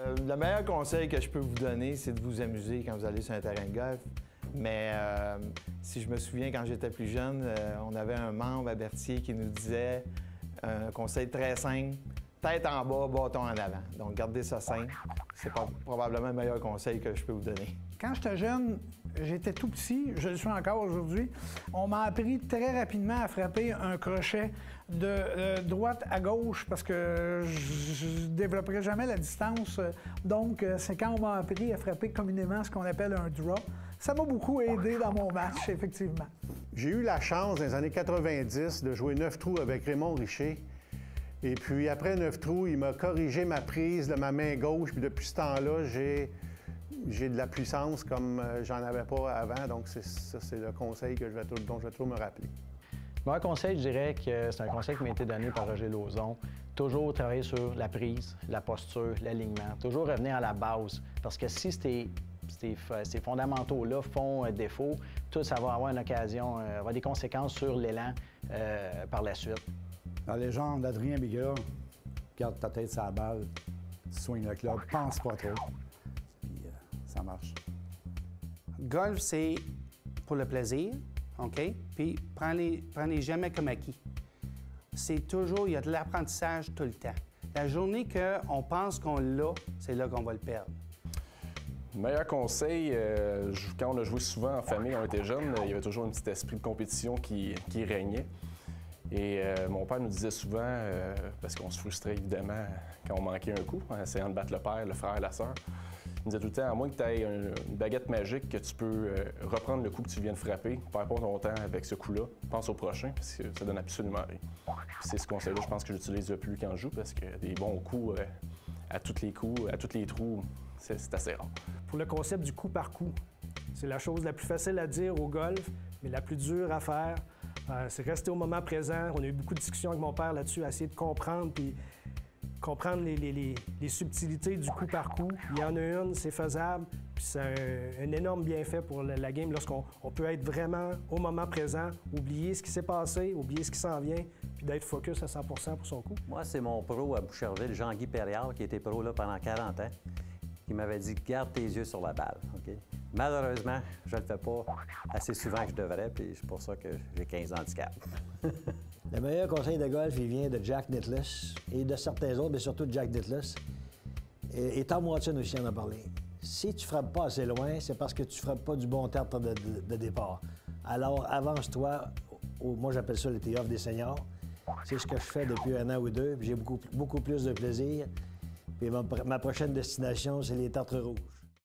Le meilleur conseil que je peux vous donner, c'est de vous amuser quand vous allez sur un terrain de golf. Mais si je me souviens, quand j'étais plus jeune, on avait un membre à Berthier qui nous disait un conseil très simple, tête en bas, bâton en avant. Donc, gardez ça simple. C'est probablement le meilleur conseil que je peux vous donner. Quand j'étais jeune, j'étais tout petit, je le suis encore aujourd'hui. On m'a appris très rapidement à frapper un crochet de droite à gauche parce que je ne développerais jamais la distance. Donc, c'est quand on m'a appris à frapper communément ce qu'on appelle un draw. Ça m'a beaucoup aidé dans mon match, effectivement. J'ai eu la chance, dans les années 90, de jouer 9 trous avec Raymond Richer. Et puis, après 9 trous, il m'a corrigé ma prise de ma main gauche. Puis depuis ce temps-là, j'ai de la puissance comme j'en avais pas avant. Donc, ça, c'est le conseil dont je vais toujours me rappeler. Mon conseil, je dirais que c'est un conseil qui m'a été donné par Roger Lauzon. Toujours travailler sur la prise, la posture, l'alignement. Toujours revenir à la base. Parce que si ces fondamentaux-là font défaut, tout ça va avoir une occasion, avoir des conséquences sur l'élan par la suite. La légende d'Adrien Bigra, garde ta tête sur la balle, swing le club, pense pas trop. Puis ça marche. Golf, c'est pour le plaisir, OK? Puis prenez jamais comme acquis. C'est toujours, il y a de l'apprentissage tout le temps. La journée qu'on pense qu'on l'a, c'est là qu'on va le perdre. Meilleur conseil, quand on a joué souvent en famille, quand on était jeunes, il y avait toujours un petit esprit de compétition qui régnait. Et mon père nous disait souvent, parce qu'on se frustrait évidemment quand on manquait un coup, en essayant de battre le père, le frère, la sœur, il nous disait tout le temps, à moins que tu aies une baguette magique que tu peux reprendre le coup que tu viens de frapper, perds pas ton temps avec ce coup-là, pense au prochain, parce que ça donne absolument rien. C'est ce conseil-là, je pense que j'utilise le plus quand je joue, parce que des bons coups à tous les coups, à tous les trous, c'est assez rare. Pour le concept du coup par coup, c'est la chose la plus facile à dire au golf, mais la plus dure à faire. C'est rester au moment présent. On a eu beaucoup de discussions avec mon père là-dessus, à essayer de comprendre, puis comprendre les subtilités du coup par coup. Il y en a une, c'est faisable, puis c'est un énorme bienfait pour la game lorsqu'on peut être vraiment au moment présent, oublier ce qui s'est passé, oublier ce qui s'en vient, puis d'être focus à 100% pour son coup. Moi, c'est mon pro à Boucherville, Jean-Guy Perriard, qui était pro là pendant 40 ans, qui m'avait dit « Garde tes yeux sur la balle. Okay? » Malheureusement, je ne le fais pas assez souvent que je devrais, puis c'est pour ça que j'ai 15 handicaps. Le meilleur conseil de golf, il vient de Jack Nicklaus et de certains autres, mais surtout de Jack Nicklaus. Et Tom Watson aussi en a parlé. Si tu ne frappes pas assez loin, c'est parce que tu ne frappes pas du bon tertre de départ. Alors, avance-toi. Moi, j'appelle ça le tee-off des seniors. C'est ce que je fais depuis un an ou deux, puis j'ai beaucoup plus de plaisir. Puis ma prochaine destination, c'est les tertres rouges.